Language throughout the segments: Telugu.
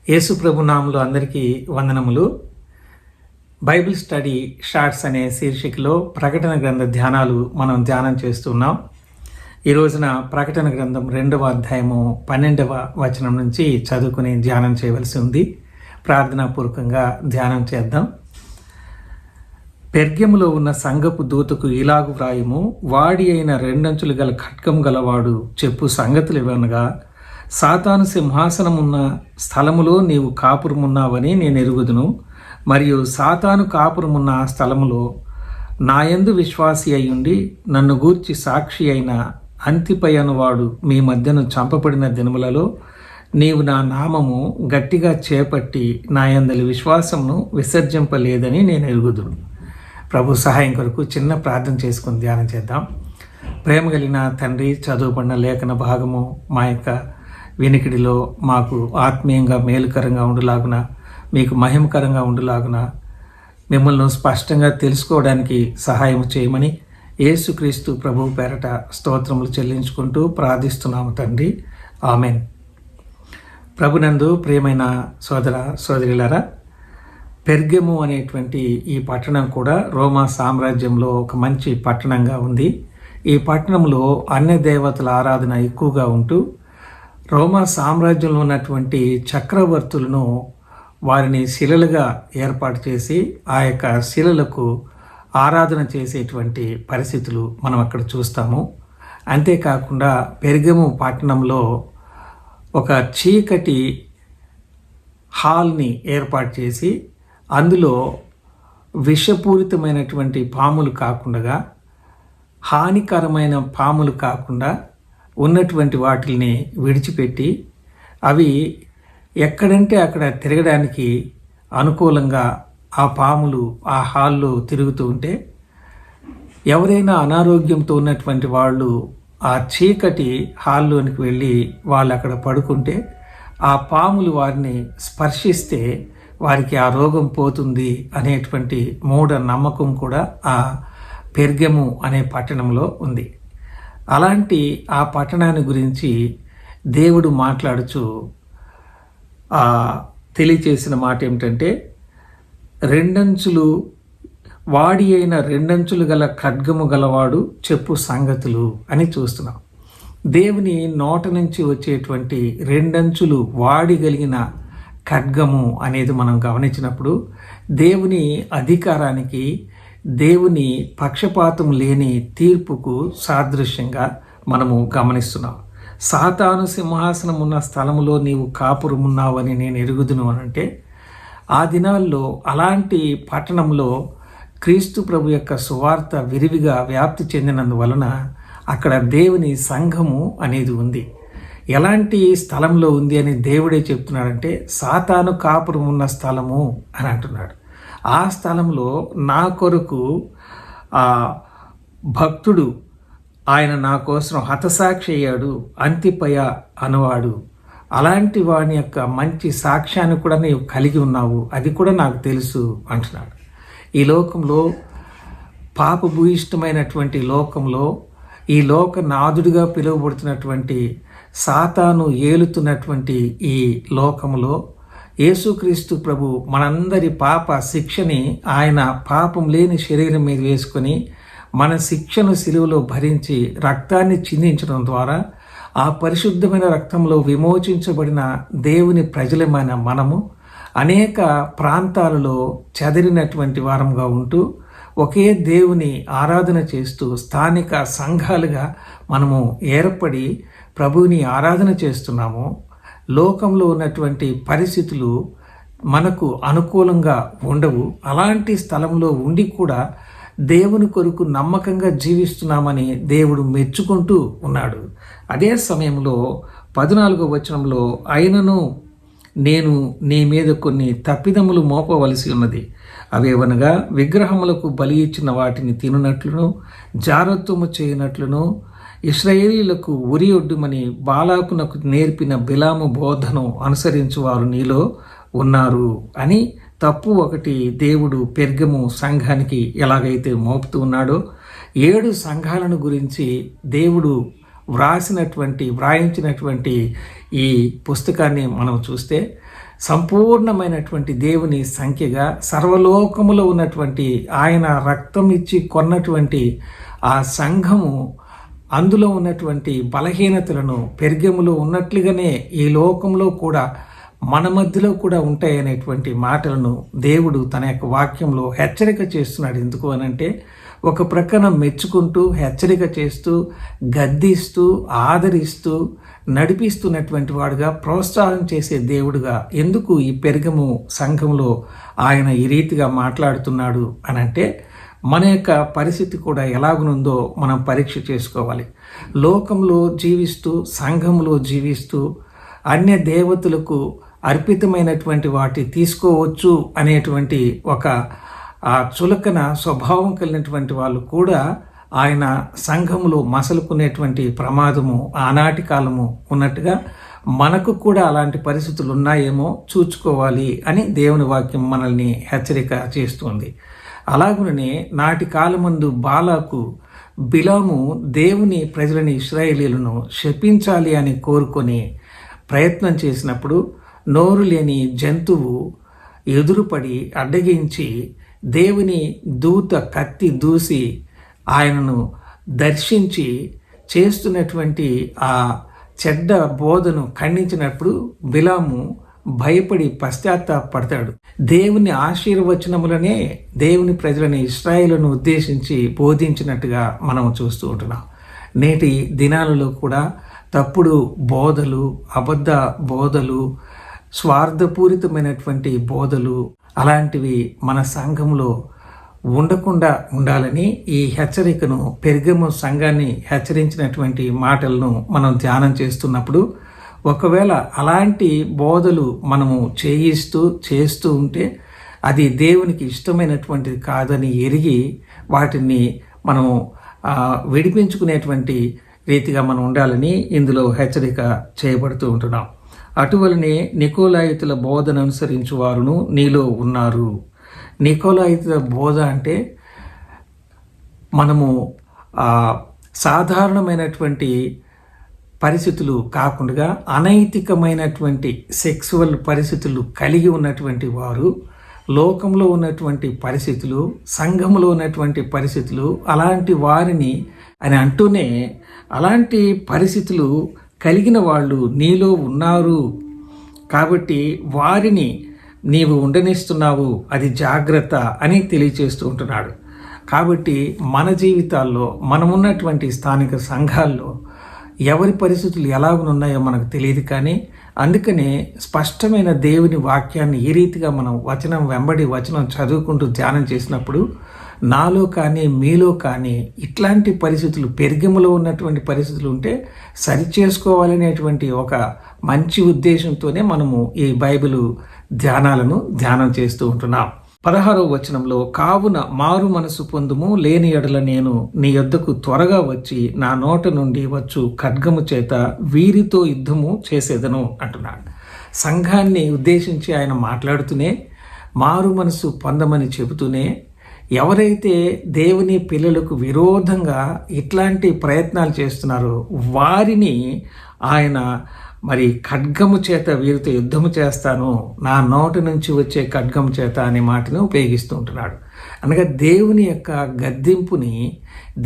యేసు ప్రభు నామములో అందరికీ వందనములు. బైబిల్ స్టడీ షార్ట్స్ అనే శీర్షికలో ప్రకటన గ్రంథ ధ్యానాలు మనం ధ్యానం చేస్తున్నాం. ఈ రోజున ప్రకటన గ్రంథం 2వ అధ్యాయము 12వ వచనం నుంచి చదువుకుని ధ్యానం చేయవలసి ఉంది. ప్రార్థనాపూర్వకంగా ధ్యానం చేద్దాం. పెర్గెములో ఉన్న సంఘపు దూతకు ఇలాగు వ్రాయము, వాడి అయిన రెండంచులు గల ఖడ్గం గలవాడు చెప్పు సంగతులు ఇవనగా, సాతాను సింహాసనమున్న స్థలములో నీవు కాపురమున్నావని నేను ఎరుగుదును. మరియు సాతాను కాపురమున్న స్థలములో నాయందు విశ్వాసి అయ్యుండి నన్ను గూర్చి సాక్షి అయిన అంతిపై అనువాడు మీ మధ్యను చంపబడిన దినములలో నీవు నా నామము గట్టిగా చేపట్టి నాయందలి విశ్వాసమును విసర్జింపలేదని నేను ఎరుగుదును. ప్రభు సహాయం కొరకు చిన్న ప్రార్థన చేసుకుని ధ్యానం చేద్దాం. ప్రేమ కలిగిన తండ్రి, చదువుబడిన లేఖన భాగము మా యొక్క వినికిడిలో మాకు ఆత్మీయంగా మేలుకరంగా ఉండులాగున, మీకు మహిమకరంగా ఉండులాగున, మిమ్మల్ని స్పష్టంగా తెలుసుకోవడానికి సహాయం చేయమని యేసుక్రీస్తు ప్రభువు పేరట స్తోత్రములు చెల్లించుకుంటూ ప్రార్థిస్తున్నాము తండ్రి, ఆమెన్. ప్రభునందు ప్రియమైన సోదర సోదరులారా, పెర్గెము అనేటువంటి ఈ పట్టణం కూడా రోమా సామ్రాజ్యంలో ఒక మంచి పట్టణంగా ఉంది. ఈ పట్టణంలో అన్య దేవతల ఆరాధన ఎక్కువగా ఉంటూ రోమా సామ్రాజ్యంలో ఉన్నటువంటి చక్రవర్తులను వారిని శిలలుగా ఏర్పాటు చేసి ఆ యొక్క శిలలకు ఆరాధన చేసేటువంటి పరిస్థితులు మనం అక్కడ చూస్తాము. అంతేకాకుండా పెర్గెము పట్టణంలో ఒక చీకటి హాల్ని ఏర్పాటు చేసి అందులో విషపూరితమైనటువంటి పాములు కాకుండా, హానికరమైన పాములు కాకుండా ఉన్నటువంటి వాటిని విడిచిపెట్టి అవి ఎక్కడంటే అక్కడ తిరగడానికి అనుకూలంగా ఆ పాములు ఆ హాల్లో తిరుగుతూ ఉంటే ఎవరైనా అనారోగ్యంతో ఉన్నటువంటి వాళ్ళు ఆ చీకటి హాల్లోనికి వెళ్ళి వాళ్ళు అక్కడ పడుకుంటే ఆ పాములు వారిని స్పర్శిస్తే వారికి ఆ రోగం పోతుంది అనేటువంటి మూఢ నమ్మకం కూడా ఆ పెర్గెము అనే పట్టణంలో ఉంది. అలాంటి ఆ పట్టణాన్ని గురించి దేవుడు మాట్లాడుచు తెలియచేసిన మాట ఏమిటంటే, రెండంచులు వాడి అయిన రెండంచులు గల ఖడ్గము గలవాడు చెప్పు సంగతులు అని చూస్తున్నాం. దేవుని నోట నుంచి వచ్చేటువంటి రెండంచులు వాడి కలిగిన ఖడ్గము అనేది మనం గమనించినప్పుడు దేవుని అధికారానికి, దేవుని పక్షపాతం లేని తీర్పుకు సాదృశ్యంగా మనము గమనిస్తున్నాం. సాతాను సింహాసనం ఉన్న స్థలములో నీవు కాపురమున్నావని నేను ఎరుగుదును అనంటే, ఆ దినాల్లో అలాంటి పట్టణంలో క్రీస్తు ప్రభు యొక్క సువార్త విరివిగా వ్యాప్తి చెందినందువలన అక్కడ దేవుని సంఘము అనేది ఉంది. ఎలాంటి స్థలంలో ఉంది అని దేవుడే చెప్తున్నాడంటే, సాతాను కాపురం ఉన్న స్థలము అని అంటున్నాడు. ఆ స్థలంలో నా కొరకు ఆ భక్తుడు, ఆయన నా కోసం హతసాక్షి అయ్యాడు, అంతిపయ అనువాడు, అలాంటి వాని యొక్క మంచి సాక్ష్యాన్ని కూడా నీవు కలిగి ఉన్నావు, అది కూడా నాకు తెలుసు అంటున్నాడు. ఈ లోకంలో పాపభూయిష్టమైనటువంటి లోకంలో, ఈ లోక నాథుడిగా పిలువబడుతున్నటువంటి సాతాను ఏలుతున్నటువంటి ఈ లోకంలో యేసుక్రీస్తు ప్రభు మనందరి పాప శిక్షని ఆయన పాపం లేని శరీరం మీద వేసుకొని మన శిక్షను సిలువలో భరించి రక్తాన్ని చిందించడం ద్వారా ఆ పరిశుద్ధమైన రక్తంలో విమోచించబడిన దేవుని ప్రజలమైన మనము అనేక ప్రాంతాలలో చెదిరినటువంటి వారంగా ఉంటూ ఒకే దేవుని ఆరాధన చేస్తూ స్థానిక సంఘాలుగా మనము ఏర్పడి ప్రభువుని ఆరాధన చేస్తున్నాము. లోకంలో ఉన్నటువంటి పరిస్థితులు మనకు అనుకూలంగా ఉండవు. అలాంటి స్థలంలో ఉండి కూడా దేవుని కొరకు నమ్మకంగా జీవిస్తున్నామని దేవుడు మెచ్చుకుంటూ ఉన్నాడు. అదే సమయంలో 14వ వచనంలో, అయినను నేను నీ మీద కొన్ని తప్పిదములు మోపవలసి ఉన్నది, అవేవనగా విగ్రహములకు బలి ఇచ్చిన వాటిని తినునట్లును, జారత్వము చేయనట్లును, ఇశ్రాయేలీలకు ఉరియొడ్డుమని బాలాకునకు నేర్పిన బిలాము బోధను అనుసరించువారు నీలో ఉన్నారు అని తప్పు ఒకటి దేవుడు పెర్గెము సంఘానికి ఎలాగైతే మోపుతూ ఉన్నాడో, 7 సంఘాలను గురించి దేవుడు వ్రాయించినటువంటి ఈ పుస్తకాన్ని మనం చూస్తే సంపూర్ణమైనటువంటి దేవుని సంఖ్యగా సర్వలోకములో ఉన్నటువంటి ఆయన రక్తం ఇచ్చి కొన్నటువంటి ఆ సంఘము అందులో ఉన్నటువంటి బలహీనతలను పెర్గెములో ఉన్నట్లుగానే ఈ లోకంలో కూడా మన మధ్యలో కూడా ఉంటాయనేటువంటి మాటలను దేవుడు తన యొక్క వాక్యంలో హెచ్చరిక చేస్తున్నాడు. ఎందుకు అనంటే ఒక ప్రక్కన మెచ్చుకుంటూ హెచ్చరిక చేస్తూ గద్దిస్తూ ఆదరిస్తూ నడిపిస్తున్నటువంటి వాడుగా ప్రోత్సాహం చేసే దేవుడుగా ఎందుకు ఈ పెర్గము సంఘంలో ఆయన ఈ రీతిగా మాట్లాడుతున్నాడు అనంటే మన యొక్క పరిస్థితి కూడా ఎలాగునుందో మనం పరీక్ష చేసుకోవాలి. లోకంలో జీవిస్తూ సంఘంలో జీవిస్తూ అన్య దేవతలకు అర్పితమైనటువంటి వాటి తీసుకోవచ్చు అనేటువంటి ఒక చులకన స్వభావం కలిగినటువంటి వాళ్ళు కూడా ఆయన సంఘములో మసలుకునేటువంటి ప్రమాదము ఆనాటి కాలము ఉన్నట్టుగా మనకు కూడా అలాంటి పరిస్థితులు ఉన్నాయేమో చూసుకోవాలి అని దేవుని వాక్యం మనల్ని హెచ్చరిక చేస్తుంది. అలాగుననే నాటి కాలమందు బాలాకు బిలాము దేవుని ప్రజలని ఇశ్రాయేలీలను శపించాలి అని కోరుకొని ప్రయత్నం చేసినప్పుడు నోరు లేని జంతువు ఎదురుపడి అడ్డగించి దేవుని దూత కత్తి దూసి ఆయనను దర్శించి చేస్తున్నటువంటి ఆ చెడ్డ బోధను ఖండించినప్పుడు బిలాము భయపడి పశ్చాత్తాపడతాడు. దేవుని ఆశీర్వచనములనే దేవుని ప్రజలని ఇశ్రాయేలును ఉద్దేశించి బోధించినట్టుగా మనం చూస్తూ ఉంటున్నాం. నేటి దినాలలో కూడా తప్పుడు బోధలు, అబద్ధ బోధలు, స్వార్థపూరితమైనటువంటి బోధలు అలాంటివి మన సంఘంలో ఉండకుండా ఉండాలని ఈ హెచ్చరికను పెర్గము సంఘాన్ని హెచ్చరించినటువంటి మాటలను మనం ధ్యానం చేస్తున్నప్పుడు ఒకవేళ అలాంటి బోధలు మనము చేస్తూ ఉంటే అది దేవునికి ఇష్టమైనటువంటిది కాదని ఎరిగి వాటిని మనము విడిపించుకునేటువంటి రీతిగా మనం ఉండాలని ఇందులో హెచ్చరిక చేయబడుతూ ఉంటున్నాం. అటువలనే నికోలాయితుల బోధన అనుసరించు వారును నీలో ఉన్నారు. నికోలాయితుల బోధ అంటే మనము సాధారణమైనటువంటి పరిస్థితులు కాకుండా అనైతికమైనటువంటి సెక్సువల్ పరిస్థితులు కలిగి ఉన్నటువంటి వారు, లోకంలో ఉన్నటువంటి పరిస్థితులు, సంఘంలో ఉన్నటువంటి పరిస్థితులు, అలాంటి వారిని అని అంటూనే అలాంటి పరిస్థితులు కలిగిన వాళ్ళు నీలో ఉన్నారు కాబట్టి వారిని నీవు ఉండనిస్తున్నావు, అది జాగ్రత్త అని తెలియచేస్తూ ఉంటున్నాడు. కాబట్టి మన జీవితాల్లో మనమున్నటువంటి స్థానిక సంఘాల్లో ఎవరి పరిస్థితులు ఎలాగున్నాయో మనకు తెలియదు. కానీ అందుకనే స్పష్టమైన దేవుని వాక్యాన్ని ఈ రీతిగా మనం వచనం వెంబడి వచనం చదువుకుంటూ ధ్యానం చేసినప్పుడు నాలో కానీ మీలో కానీ ఇట్లాంటి పరిస్థితులు పెర్గెములో ఉన్నటువంటి పరిస్థితులు ఉంటే సరిచేసుకోవాలనేటువంటి ఒక మంచి ఉద్దేశంతోనే మనము ఈ బైబిల్ ధ్యానం చేస్తూ ఉంటున్నాం. 16వ వచనంలో, కావున మారు మనసు పొందుము, లేని ఎడల నేను నీ యొద్దకు త్వరగా వచ్చి నా నోట నుండి వచ్చు ఖడ్గము చేత వీరితో యుద్ధము చేసేదను అంటున్నాడు. సంఘాన్ని ఉద్దేశించి ఆయన మాట్లాడుతూనే మారు మనసు పొందమని చెబుతూనే ఎవరైతే దేవుని పిల్లలకు విరోధంగా ఇట్లాంటి ప్రయత్నాలు చేస్తున్నారో వారిని ఆయన మరి ఖడ్గము చేత వీరితో యుద్ధము చేస్తాను, నా నోటి నుంచి వచ్చే ఖడ్గము చేత అనే మాటను ఉపయోగిస్తూ ఉంటున్నాడు. అనగా దేవుని యొక్క గద్దింపుని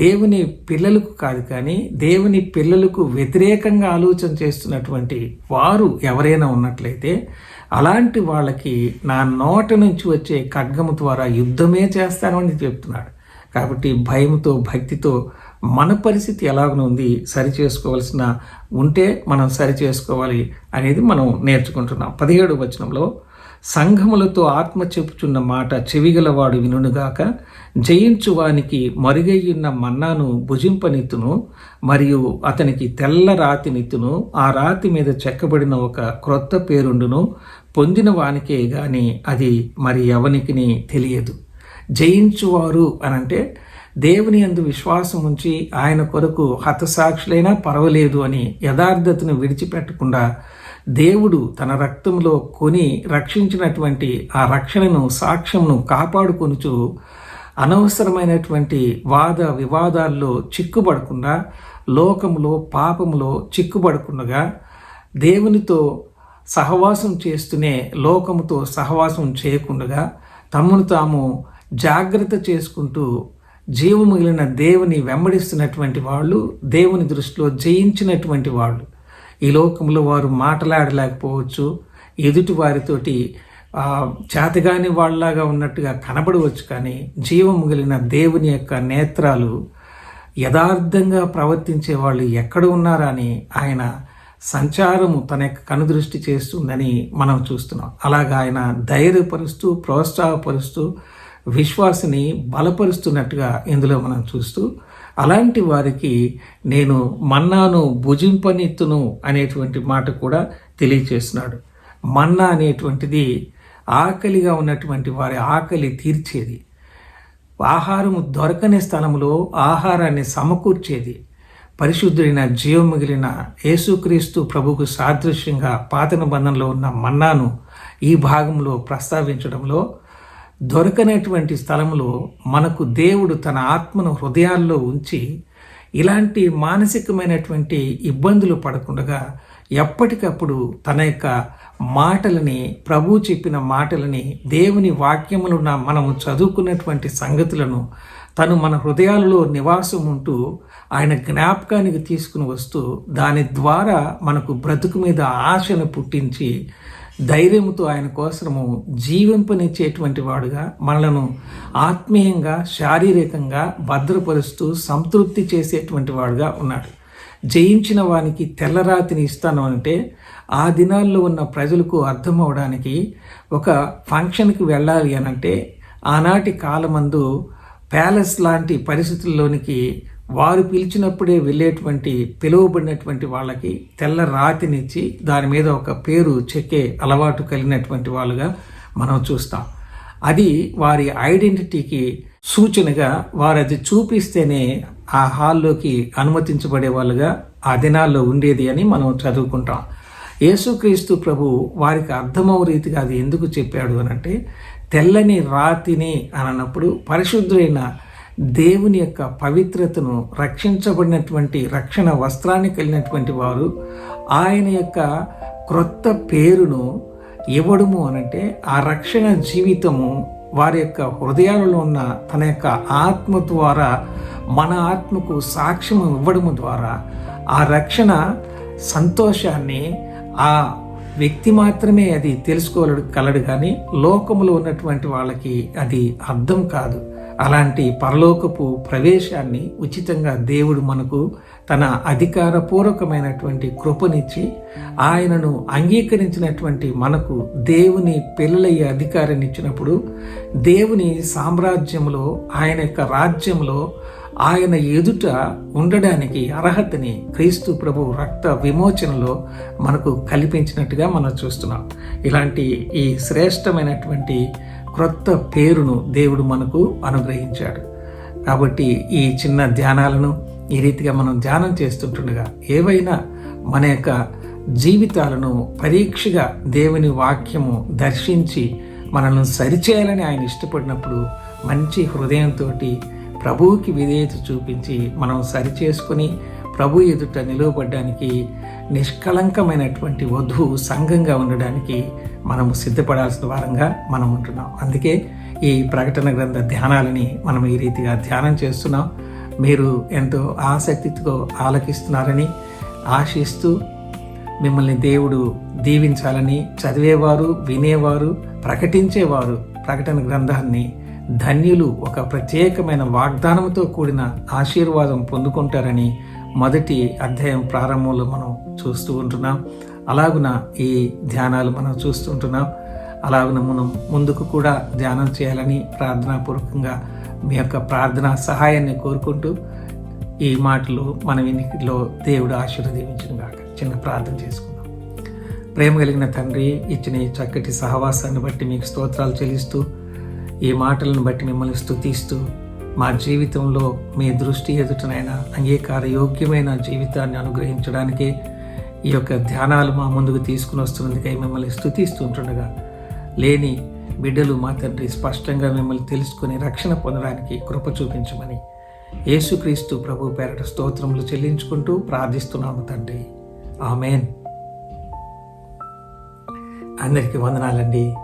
దేవుని పిల్లలకు కాదు కానీ దేవుని పిల్లలకు వ్యతిరేకంగా ఆలోచన చేస్తున్నటువంటి వారు ఎవరైనా ఉన్నట్లయితే అలాంటి వాళ్ళకి నా నోటి నుంచి వచ్చే ఖడ్గము ద్వారా యుద్ధమే చేస్తాను అని చెప్తున్నాడు. కాబట్టి భయంతో భక్తితో మన పరిస్థితి ఎలాగనుంది సరిచేసుకోవాల్సిన ఉంటే మనం సరిచేసుకోవాలి అనేది మనం నేర్చుకుంటున్నాం. 17వ వచనంలో, సంఘములతో ఆత్మ చెప్పుచున్న మాట చెవిగలవాడు వినుగాక, జయించువానికి మరుగయ్యున్న మన్నాను భుజింపనిత్తును, మరియు అతనికి తెల్ల రాతినిత్తును, ఆ రాతి మీద చెక్కబడిన ఒక క్రొత్త పేరుండును, పొందిన వానికే గాని అది మరి ఎవనికి తెలియదు. జయించువారు అనంటే దేవుని యందు విశ్వాసం ఉంచి ఆయన కొరకు హతసాక్షులైనా పర్వాలేదు అని యథార్థతను విడిచిపెట్టకుండా దేవుడు తన రక్తంలో కొని రక్షించినటువంటి ఆ రక్షణను సాక్ష్యంను కాపాడుకొనుచు అనవసరమైనటువంటి వాద వివాదాల్లో చిక్కుబడకుండా లోకములో పాపములో చిక్కుబడకుండా దేవునితో సహవాసం చేస్తూనే లోకముతో సహవాసం చేయకుండా తమను తాము జాగ్రత్త చేసుకుంటూ జీవము మిగిలిన దేవుని వెంబడిస్తున్నటువంటి వాళ్ళు దేవుని దృష్టిలో జయించినటువంటి వాళ్ళు. ఈ లోకంలో వారు మాట్లాడలేకపోవచ్చు, ఎదుటి వారితోటి చేతగాని వాళ్ళలాగా ఉన్నట్టుగా కనబడవచ్చు, కానీ జీవము మిగిలిన దేవుని యొక్క నేత్రాలు యథార్థంగా ప్రవర్తించే వాళ్ళు ఎక్కడ ఉన్నారని ఆయన సంచారము తన యొక్క కనుదృష్టి చేస్తుందని మనం చూస్తున్నాం. అలాగా ఆయన ధైర్యపరుస్తూ ప్రోత్సాహపరుస్తూ విశ్వాసిని బలపరుస్తున్నట్టుగా ఇందులో మనం చూస్తూ, అలాంటి వారికి నేను మన్నాను భుజింపనిత్తును అనేటువంటి మాట కూడా తెలియచేస్తున్నాడు. మన్నా అనేటువంటిది ఆకలిగా ఉన్నటువంటి వారి ఆకలి తీర్చేది, ఆహారము దొరకని స్థలంలో ఆహారాన్ని సమకూర్చేది. పరిశుద్ధుడైన జీవం మిగిలిన యేసుక్రీస్తు ప్రభుకు సాదృశ్యంగా పాత నిబంధనలో ఉన్న మన్నాను ఈ భాగంలో ప్రస్తావించడంలో, దొరకనటువంటి స్థలంలో మనకు దేవుడు తన ఆత్మను హృదయాల్లో ఉంచి ఇలాంటి మానసికమైనటువంటి ఇబ్బందులు పడకుండా ఎప్పటికప్పుడు తన యొక్క మాటలని, ప్రభు చెప్పిన మాటలని, దేవుని వాక్యములు మనము చదువుకున్నటువంటి సంగతులను తను మన హృదయాలలో నివాసం ఉంటూ ఆయన జ్ఞాపకానికి తీసుకుని వస్తూ దాని ద్వారా మనకు బ్రతుకు మీద ఆశను పుట్టించి ధైర్యంతో ఆయన కోసము జీవింపనిచ్చేటువంటి వాడుగా మనలను ఆత్మీయంగా శారీరకంగా భద్రపరుస్తూ సంతృప్తి చేసేటువంటి వాడుగా ఉన్నాడు. జయించిన వానికి తెల్లరాతిని ఇస్తాను అంటే ఆ దినాల్లో ఉన్న ప్రజలకు అర్థం అవడానికి ఒక ఫంక్షన్కి వెళ్ళాలి అనంటే ఆనాటి కాలమందు ప్యాలెస్ లాంటి పరిస్థితుల్లోనికి వారు పిలిచినప్పుడే వెళ్ళేటువంటి పిలువబడినటువంటి వాళ్ళకి తెల్ల రాతినిచ్చి దాని మీద ఒక పేరు చెక్కే అలవాటు కలిగినటువంటి వాళ్ళుగా మనం చూస్తాం. అది వారి ఐడెంటిటీకి సూచనగా వారు అది చూపిస్తేనే ఆ హాల్లోకి అనుమతించబడే వాళ్ళుగా ఆ దినాల్లో ఉండేది అని మనం చదువుకుంటాం. యేసుక్రీస్తు ప్రభు వారికి అర్థమవు రీతిగా అది ఎందుకు చెప్పాడు అనంటే, తెల్లని రాతిని అన్నప్పుడు పరిశుద్ధులైన దేవుని యొక్క పవిత్రతను, రక్షించబడినటువంటి రక్షణ వస్త్రాన్ని కలిగినటువంటి వారు ఆయన యొక్క క్రొత్త పేరును ఇవ్వడము అనంటే ఆ రక్షణ జీవితము వారి యొక్క హృదయాలలో ఉన్న తన యొక్క ఆత్మ ద్వారా మన ఆత్మకు సాక్ష్యం ఇవ్వడము ద్వారా ఆ రక్షణ సంతోషాన్ని ఆ వ్యక్తి మాత్రమే అది తెలుసుకోగలడు, కానీ లోకములో ఉన్నటువంటి వాళ్ళకి అది అర్థం కాదు. అలాంటి పరలోకపు ప్రవేశాన్ని ఉచితంగా దేవుడు మనకు తన అధికారపూర్వకమైనటువంటి కృపనిచ్చి ఆయనను అంగీకరించినటువంటి మనకు దేవుని పిల్లలయ్యే అధికారాన్ని ఇచ్చినప్పుడు దేవుని సామ్రాజ్యంలో, ఆయన యొక్క రాజ్యంలో ఆయన ఎదుట ఉండడానికి అర్హతని క్రీస్తు ప్రభు రక్త విమోచనలో మనకు కల్పించినట్టుగా మనం చూస్తున్నాం. ఇలాంటి ఈ శ్రేష్టమైనటువంటి క్రొత్త పేరును దేవుడు మనకు అనుగ్రహించాడు. కాబట్టి ఈ చిన్న ధ్యానాలను ఈ రీతిగా మనం ధ్యానం చేస్తుంటుండగా ఏవైనా మన యొక్క జీవితాలను పరీక్షగా దేవుని వాక్యము దర్శించి మనల్ని సరిచేయాలని ఆయన ఇష్టపడినప్పుడు మంచి హృదయంతో ప్రభువుకి విధేయత చూపించి మనం సరిచేసుకుని ప్రభు ఎదుట నిలువబడ్డానికి నిష్కళంకమైనటువంటి వధువు సంఘంగా ఉండడానికి మనము సిద్ధపడాల్సిన వారంగా మనం ఉంటున్నాం. అందుకే ఈ ప్రకటన గ్రంథ ధ్యానాలని మనం ఈ రీతిగా ధ్యానం చేస్తున్నాం. మీరు ఎంతో ఆసక్తితో ఆలకిస్తున్నారని ఆశిస్తూ మిమ్మల్ని దేవుడు దీవించాలని, చదివేవారు, వినేవారు, ప్రకటించేవారు ప్రకటన గ్రంథాన్ని ధన్యులు, ఒక ప్రత్యేకమైన వాగ్దానంతో కూడిన ఆశీర్వాదం పొందుకుంటారని మొదటి అధ్యాయం ప్రారంభంలో మనం చూస్తూ ఉంటున్నాం. అలాగున ఈ ధ్యానాలు మనం చూస్తుంటున్నాం. అలాగున మనం ముందుకు కూడా ధ్యానం చేయాలని ప్రార్థనాపూర్వకంగా మీ యొక్క ప్రార్థనా సహాయాన్ని కోరుకుంటూ ఈ మాటలు మన వినికిడిలో దేవుడు ఆశీర్వదించును గాక. చిన్న ప్రార్థన చేసుకుందాం. ప్రేమ కలిగిన తండ్రి, ఇచ్చిన ఈ చక్కటి సహవాసాన్ని బట్టి మీకు స్తోత్రాలు చెల్లిస్తూ, ఈ మాటలను బట్టి మిమ్మల్ని స్తుతిస్తూ, మా జీవితంలో మీ దృష్టి ఎదుటనైనా అంగీకార యోగ్యమైన జీవితాన్ని అనుగ్రహించడానికి ఈ యొక్క ధ్యానాలు మా ముందుకు తీసుకుని వస్తున్నందుకై మిమ్మల్ని స్తుతిస్తుంటుండగా, లేని బిడ్డలు మా తండ్రి స్పష్టంగా మిమ్మల్ని తెలుసుకుని రక్షణ పొందడానికి కృప చూపించమని యేసుక్రీస్తు ప్రభు పేరట స్తోత్రములు చెల్లించుకుంటూ ప్రార్థిస్తున్నాము తండ్రి. ఆమేన్. అందరికీ వందనాలండి.